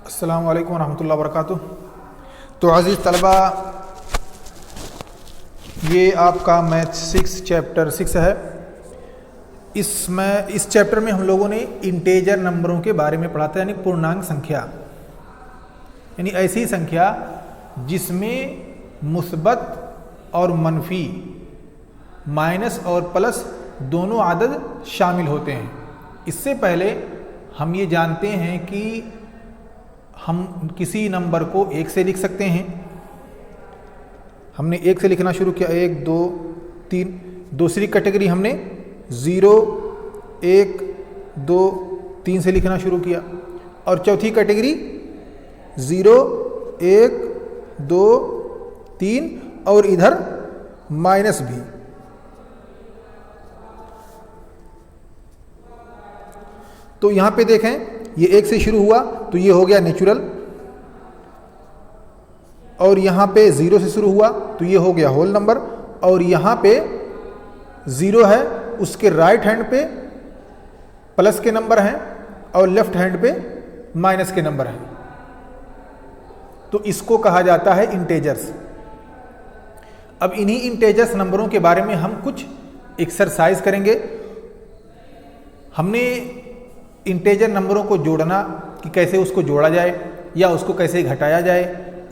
अस्सलामु अलैकुम वरहमतुल्लाहि वबरकातुह। तो अज़ीज़ तलबा, ये आपका मैथ 6 चैप्टर 6 है। इस चैप्टर में हम लोगों ने इंटेजर नंबरों के बारे में पढ़ा था, यानी पूर्णांक संख्या, यानी ऐसी संख्या जिसमें मुस्बत और मनफी, माइनस और प्लस दोनों आदद शामिल होते हैं। इससे पहले हम ये जानते हैं कि हम किसी नंबर को 1 से लिख सकते हैं। हमने 1 से लिखना शुरू किया, 1 2 3। दूसरी कैटेगरी हमने 0 1 2 3 से लिखना शुरू किया, और चौथी कैटेगरी 0 1 2 3 और इधर माइनस भी। तो यहां पे देखें, ये 1 से शुरू हुआ तो ये हो गया नेचुरल, और यहाँ पे 0 से शुरू हुआ तो ये हो गया होल नंबर, और यहाँ पे 0 है, उसके राइट हैंड पे प्लस के नंबर हैं और लेफ्ट हैंड पे माइनस के नंबर हैं। तो इसको कहा जाता है इंटेजर्स। अब इन्हीं इंटेजर्स नंबरों के बारे में हम कुछ एक्सरसाइज करेंगे। हमने इंटेजर नंबरों को जोड़ना, कि कैसे उसको जोड़ा जाए या उसको कैसे घटाया जाए,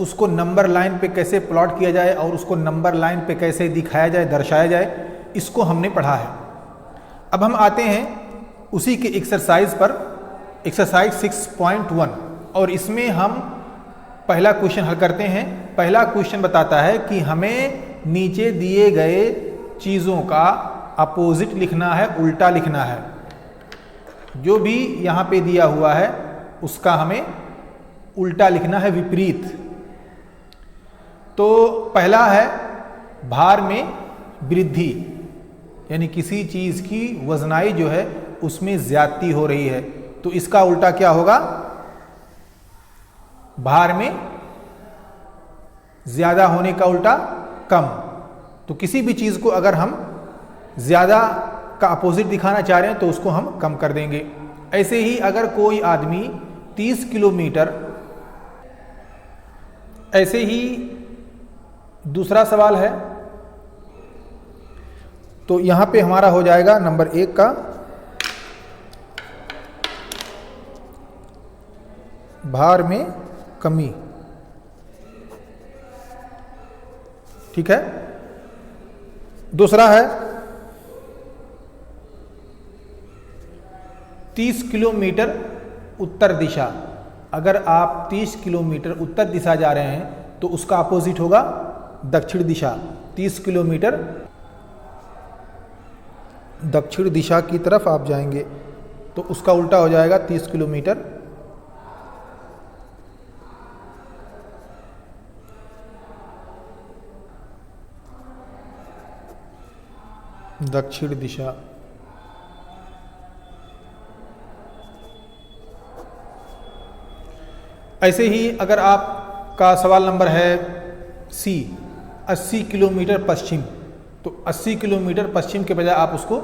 उसको नंबर लाइन पे कैसे प्लॉट किया जाए और उसको नंबर लाइन पे कैसे दिखाया जाए, दर्शाया जाए, इसको हमने पढ़ा है। अब हम आते हैं उसी के एक्सरसाइज पर, एक्सरसाइज 6.1, और इसमें हम पहला क्वेश्चन हल करते हैं। पहला क्वेश्चन बताता है कि हमें नीचे दिए गए चीज़ों का अपोजिट लिखना है, उल्टा लिखना है। जो भी यहाँ पे दिया हुआ है उसका हमें उल्टा लिखना है, विपरीत। तो पहला है भार में वृद्धि, यानी किसी चीज की वजनाई जो है उसमें ज्यादती हो रही है, तो इसका उल्टा क्या होगा? भार में ज्यादा होने का उल्टा कम। तो किसी भी चीज को अगर हम ज्यादा का अपोजिट दिखाना चाह रहे हैं तो उसको हम कम कर देंगे। ऐसे ही अगर कोई आदमी 30 किलोमीटर, ऐसे ही दूसरा सवाल है, तो यहां पे हमारा हो जाएगा नंबर 1 का भार में कमी। ठीक है। दूसरा है 30 किलोमीटर उत्तर दिशा। अगर आप 30 किलोमीटर उत्तर दिशा जा रहे हैं तो उसका अपोजिट होगा दक्षिण दिशा। 30 किलोमीटर दक्षिण दिशा की तरफ आप जाएंगे तो उसका उल्टा हो जाएगा 30 किलोमीटर दक्षिण दिशा। ऐसे ही अगर आपका सवाल नंबर है सी, 80 किलोमीटर पश्चिम, तो 80 किलोमीटर पश्चिम के बजाय आप उसको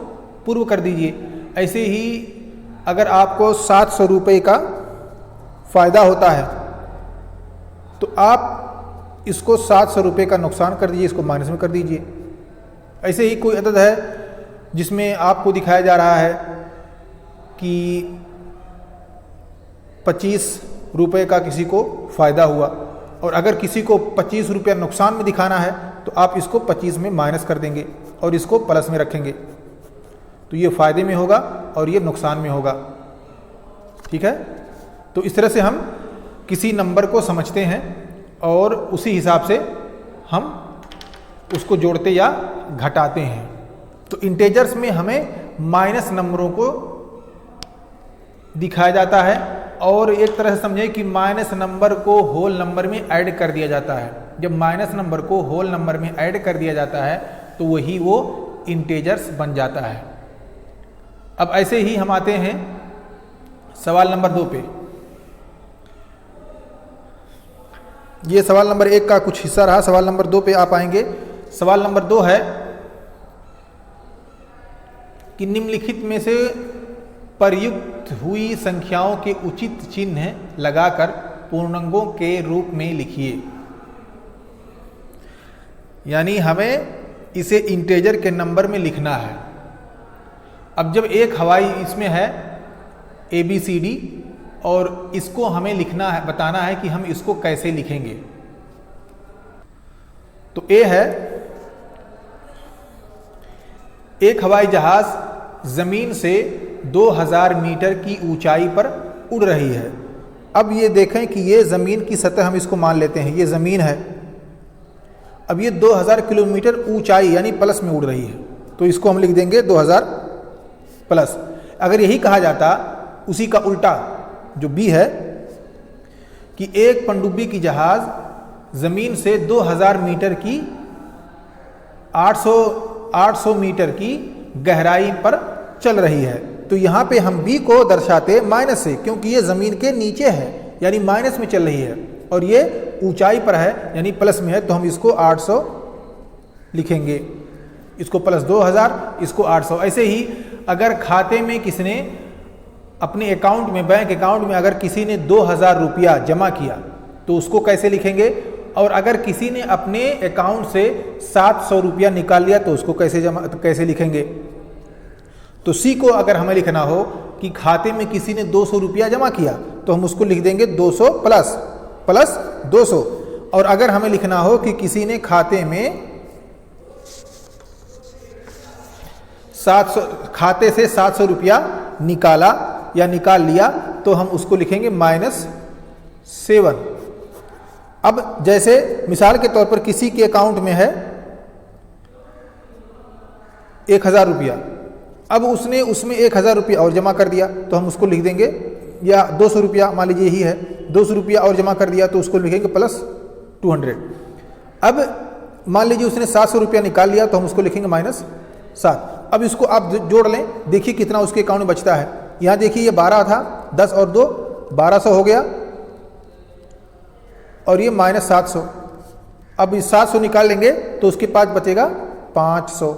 पूर्व कर दीजिए। ऐसे ही अगर आपको 700 रुपये का फ़ायदा होता है तो आप इसको 700 रुपये का नुकसान कर दीजिए, इसको माइनस में कर दीजिए। ऐसे ही कोई अदद है जिसमें आपको दिखाया जा रहा है कि 25 रुपये का किसी को फ़ायदा हुआ, और अगर किसी को 25 रुपया नुकसान में दिखाना है तो आप इसको 25 में माइनस कर देंगे और इसको प्लस में रखेंगे। तो ये फ़ायदे में होगा और ये नुकसान में होगा। ठीक है। तो इस तरह से हम किसी नंबर को समझते हैं और उसी हिसाब से हम उसको जोड़ते या घटाते हैं। तो इंटेजर्स में हमें माइनस नंबरों को दिखाया जाता है, और एक तरह से समझे कि माइनस नंबर को होल नंबर में ऐड कर दिया जाता है। जब माइनस नंबर को होल नंबर में ऐड कर दिया जाता है तो वही वो इंटेजर्स बन जाता है। अब ऐसे ही हम आते हैं सवाल नंबर 2 पे। ये सवाल नंबर 1 का कुछ हिस्सा रहा। सवाल नंबर 2 पे आप आएंगे। सवाल नंबर 2 है कि निम्नलिखित में से प्रयुक्त हुई संख्याओं के उचित चिन्ह लगाकर पूर्णांकों के रूप में लिखिए। यानी हमें इसे इंटेजर के नंबर में लिखना है। अब जब एक हवाई इसमें है ABCD और इसको हमें लिखना है, बताना है कि हम इसको कैसे लिखेंगे। तो A है, एक हवाई जहाज जमीन से 2000 मीटर की ऊंचाई पर उड़ रही है। अब ये देखें कि ये जमीन की सतह, हम इसको मान लेते हैं ये जमीन है। अब ये 2000 किलोमीटर ऊंचाई यानी प्लस में उड़ रही है, तो इसको हम लिख देंगे 2000 प्लस। अगर यही कहा जाता उसी का उल्टा जो B है कि एक पनडुब्बी की जहाज जमीन से 2000 मीटर की 800 मीटर की गहराई पर चल रही है, तो यहां पे हम B को दर्शाते माइनस से, क्योंकि ये जमीन के नीचे है यानी माइनस में चल रही है, और ये ऊंचाई पर है यानी प्लस में है, तो हम इसको 800 लिखेंगे। इसको प्लस 2000, इसको 800। ऐसे ही अगर खाते में किसने अपने अकाउंट में, बैंक अकाउंट में अगर किसी ने 2000 रुपया जमा किया तो उसको कैसे लिखेंगे, और अगर किसी ने अपने अकाउंट से 700 रुपया निकाल लिया तो उसको कैसे लिखेंगे। तो C को अगर हमें लिखना हो कि खाते में किसी ने 200 रुपया जमा किया तो हम उसको लिख देंगे 200 प्लस 200। और अगर हमें लिखना हो कि किसी ने खाते में 700 से 700 रुपया निकाला या निकाल लिया तो हम उसको लिखेंगे -7। अब जैसे मिसाल के तौर पर किसी के अकाउंट में है 1000 रुपया, अब उसने उसमें 1000 रुपया और जमा कर दिया तो हम उसको लिख देंगे, या 200 रुपया मान लीजिए यही है, 200 रुपया और जमा कर दिया तो उसको लिखेंगे +200। अब मान लीजिए उसने 700 रुपया निकाल लिया तो हम उसको लिखेंगे -7। अब इसको आप जोड़ लें, देखिए कितना उसके अकाउंट में बचता है। यहाँ देखिए ये 12 था, 10 और 2 1200 हो गया, और ये -700। अब इस 700 निकाल लेंगे तो उसके पास बचेगा 500।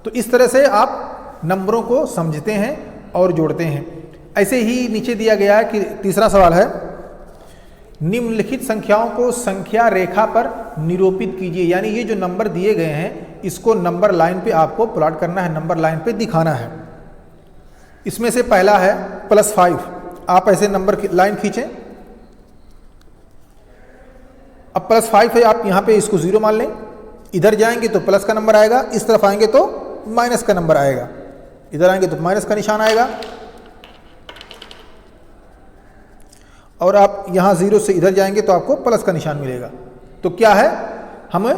तो इस तरह से आप नंबरों को समझते हैं और जोड़ते हैं। ऐसे ही नीचे दिया गया है कि तीसरा सवाल है, निम्नलिखित संख्याओं को संख्या रेखा पर निरूपित कीजिए। यानी ये जो नंबर दिए गए हैं इसको नंबर लाइन पे आपको प्लॉट करना है, नंबर लाइन पे दिखाना है। इसमें से पहला है +5। आप ऐसे नंबर की लाइन खींचें। अब +5 है, आप यहां पे इसको 0 मान लें। इधर जाएंगे तो प्लस का नंबर आएगा, इस तरफ आएंगे तो माइनस का नंबर आएगा, इधर आएंगे तो माइनस का निशान आएगा, और आप यहां 0 से इधर जाएंगे तो आपको प्लस का निशान मिलेगा। तो क्या है, हमें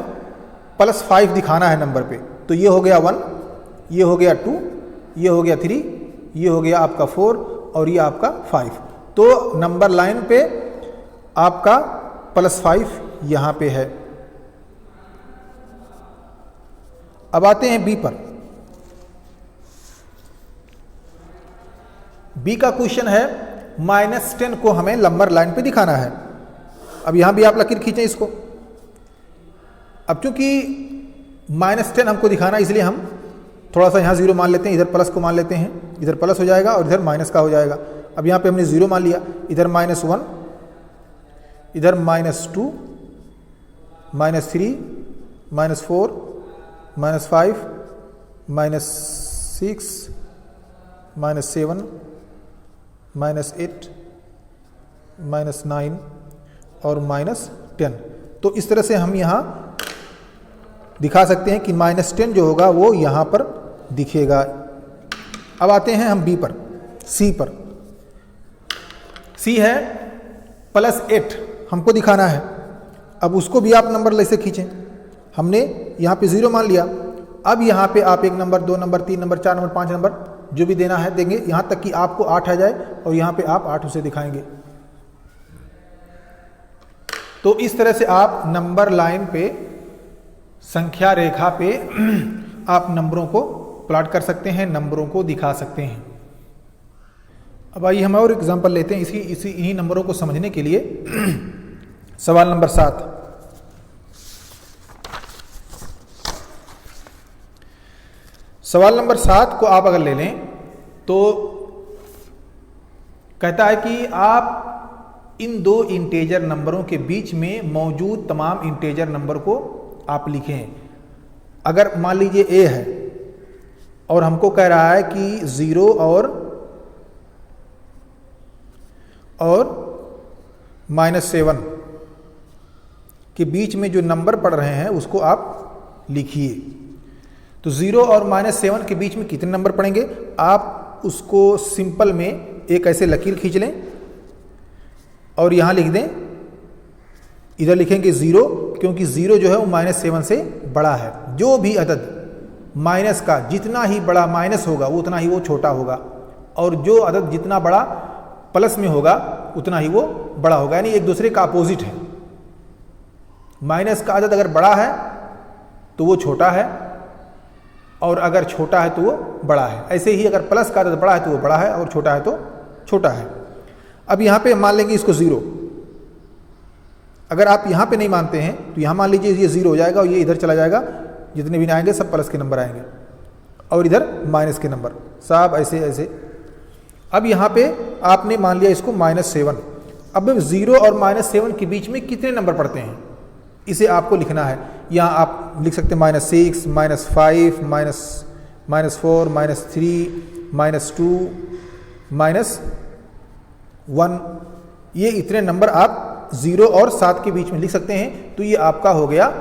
+5 दिखाना है नंबर पे। तो ये हो गया 1, ये हो गया 2, ये हो गया 3, ये हो गया आपका 4 और ये आपका 5। तो नंबर लाइन पे आपका +5 यहां पे है। अब आते हैं बी पर। बी का क्वेश्चन है -10 को हमें नंबर लाइन पे दिखाना है। अब यहां भी आप लकीर खींचें इसको। अब चूंकि -10 हमको दिखाना है इसलिए हम थोड़ा सा यहाँ 0 मान लेते हैं, इधर प्लस को मान लेते हैं, इधर प्लस हो जाएगा और इधर माइनस का हो जाएगा। अब यहाँ पे हमने 0 मान लिया, इधर -1, इधर -2, -3, -4, -5, -6, -7, -8, -9 और -10। तो इस तरह से हम यहाँ दिखा सकते हैं कि -10 जो होगा वो यहाँ पर दिखेगा। अब आते हैं हम बी पर, सी पर। सी है +8 हमको दिखाना है। अब उसको भी आप नंबर ले से खींचें। हमने यहाँ पे 0 मान लिया। अब यहाँ पे आप 1 number, 2 number, 3 number, 4 number, 5 number जो भी देना है देंगे, यहाँ तक कि आपको 8 आ जाए और यहाँ पे आप 8 उसे दिखाएंगे। तो इस तरह से आप नंबर लाइन पे, संख्या रेखा पे आप नंबरों को प्लॉट कर सकते हैं, नंबरों को दिखा सकते हैं। अब आइए हम और एग्जांपल लेते हैं इन्हीं नंबरों को समझने के लिए। सवाल नंबर 7। सवाल नंबर 7 को आप अगर ले लें तो कहता है कि आप इन दो इंटेजर नंबरों के बीच में मौजूद तमाम इंटेजर नंबर को आप लिखें। अगर मान लीजिए a है और हमको कह रहा है कि 0 और -7 के बीच में जो नंबर पढ़ रहे हैं उसको आप लिखिए। तो 0 और -7 के बीच में कितने नंबर पढ़ेंगे, आप उसको सिंपल में एक ऐसे लकीर खींच लें और यहाँ लिख दें, इधर लिखेंगे 0, क्योंकि 0 जो है वो -7 से बड़ा है। जो भी अदद माइनस का जितना ही बड़ा माइनस होगा उतना ही वो छोटा होगा, और जो अदद जितना बड़ा प्लस में होगा उतना ही वो बड़ा होगा, यानी एक दूसरे का अपोजिट है। माइनस का अदद अगर बड़ा है तो वो छोटा है, और अगर छोटा है तो वो बड़ा है। ऐसे ही अगर प्लस का अदद बड़ा है तो वो बड़ा है, और छोटा है तो छोटा है। अब यहाँ पे मान लेंगे इसको 0। अगर आप यहाँ पे नहीं मानते हैं तो यहाँ मान लीजिए ये 0 हो जाएगा और ये इधर चला जाएगा, जितने भी आएंगे सब प्लस के नंबर आएंगे, और इधर माइनस के नंबर, सब ऐसे ऐसे। अब यहाँ पे आपने मान लिया इसको -7। अब 0 और -7 के बीच में कितने नंबर पड़ते हैं इसे आपको लिखना है। यहाँ आप लिख सकते हैं -6, -5, -4, -3, -2, -1। ये इतने नंबर आप 0 और 7 के बीच में लिख सकते हैं। तो ये आपका हो गया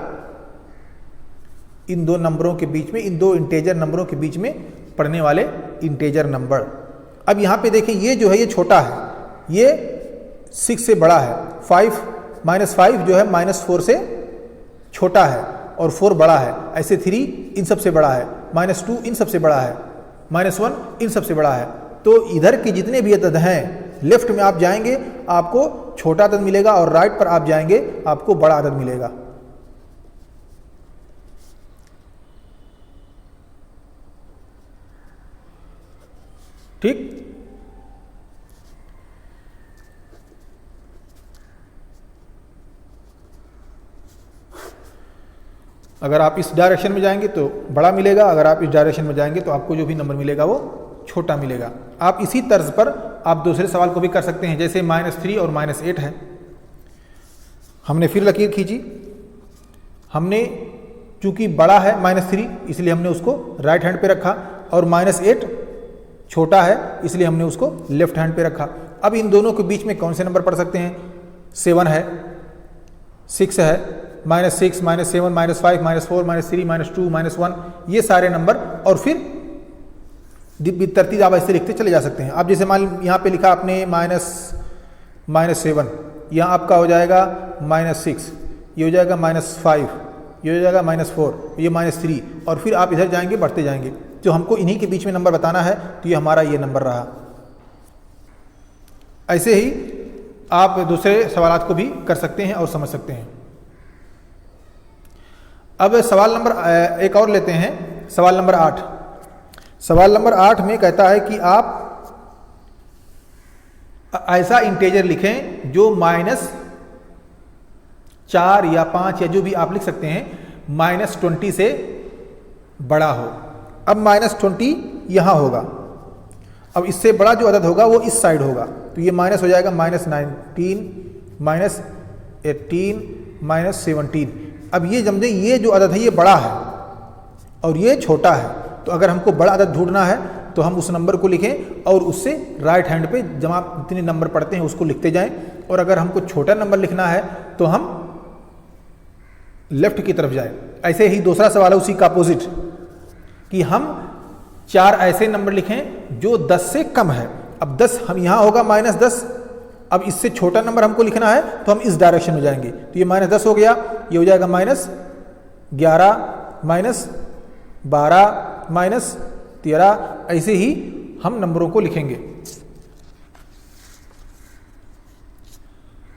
इन दो नंबरों के बीच में, इन दो इंटेजर नंबरों के बीच में पढ़ने वाले इंटेजर नंबर। अब यहाँ पे देखिए ये जो है ये छोटा है, ये 6 से बड़ा है। 5 जो है -4 से छोटा है और 4 बड़ा है। ऐसे 3 इन सबसे बड़ा है, -2 इन सबसे बड़ा है, -1 इन सबसे बड़ा है। तो इधर के जितने भी अदद हैं, लेफ्ट में आप जाएंगे आपको छोटा अदद मिलेगा, और राइट पर आप जाएंगे आपको बड़ा अदद मिलेगा। ठीक। अगर आप इस डायरेक्शन में जाएंगे तो बड़ा मिलेगा, अगर आप इस डायरेक्शन में जाएंगे तो आपको जो भी नंबर मिलेगा वो छोटा मिलेगा। आप इसी तर्ज पर आप दूसरे सवाल को भी कर सकते हैं, जैसे -3 और -8 है। हमने फिर लकीर खींची, हमने चूंकि बड़ा है -3 इसलिए हमने उसको राइट हैंड पे रखा, और -8 छोटा है इसलिए हमने उसको लेफ्ट हैंड पे रखा। अब इन दोनों के बीच में कौन से नंबर पढ़ सकते हैं, 7 है, 6 है, -6, -7, -5, -4, -3, -2, -1, ये सारे नंबर, और फिर तरतीब आप ऐसे लिखते चले जा सकते हैं। आप जैसे मान यहाँ पे लिखा आपने -7, यहाँ आपका हो जाएगा -6, ये हो जाएगा -5, ये हो जाएगा -4, ये -3, और फिर आप इधर जाएंगे बढ़ते जाएंगे। जो हमको इन्हीं के बीच में नंबर बताना है तो ये हमारा ये नंबर रहा। ऐसे ही आप दूसरे सवालात को भी कर सकते हैं और समझ सकते हैं। अब सवाल नंबर एक और लेते हैं, सवाल नंबर 8। सवाल नंबर 8 में कहता है कि आप ऐसा इंटेजर लिखें जो -4 या 5 या जो भी आप लिख सकते हैं -20 से बड़ा हो। अब -20 यहाँ होगा, अब इससे बड़ा जो अदद होगा वो इस साइड होगा, तो ये माइनस हो जाएगा -19, -18, -17। अब ये समझे ये जो अदद है ये बड़ा है और ये छोटा है, तो अगर हमको बड़ा अदद ढूंढना है तो हम उस नंबर को लिखें और उससे राइट हैंड पे जमा जितने नंबर पढ़ते हैं उसको लिखते जाएं, और अगर हमको छोटा नंबर लिखना है तो हम लेफ्ट की तरफ जाएं। ऐसे ही दूसरा सवाल है उसी का अपोजिट, कि हम 4 ऐसे नंबर लिखें जो 10 से कम है। अब 10 हम यहाँ होगा -10, अब इससे छोटा नंबर हमको लिखना है तो हम इस डायरेक्शन में जाएंगे, तो ये -10 हो गया, ये हो जाएगा -11, -12, -13। ऐसे ही हम नंबरों को लिखेंगे।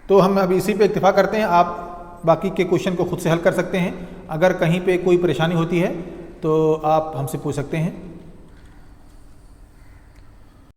तो हम अभी इसी पे इत्तेफाक करते हैं, आप बाकी के क्वेश्चन को खुद से हल कर सकते हैं। अगर कहीं पे कोई परेशानी होती है तो आप हमसे पूछ सकते हैं।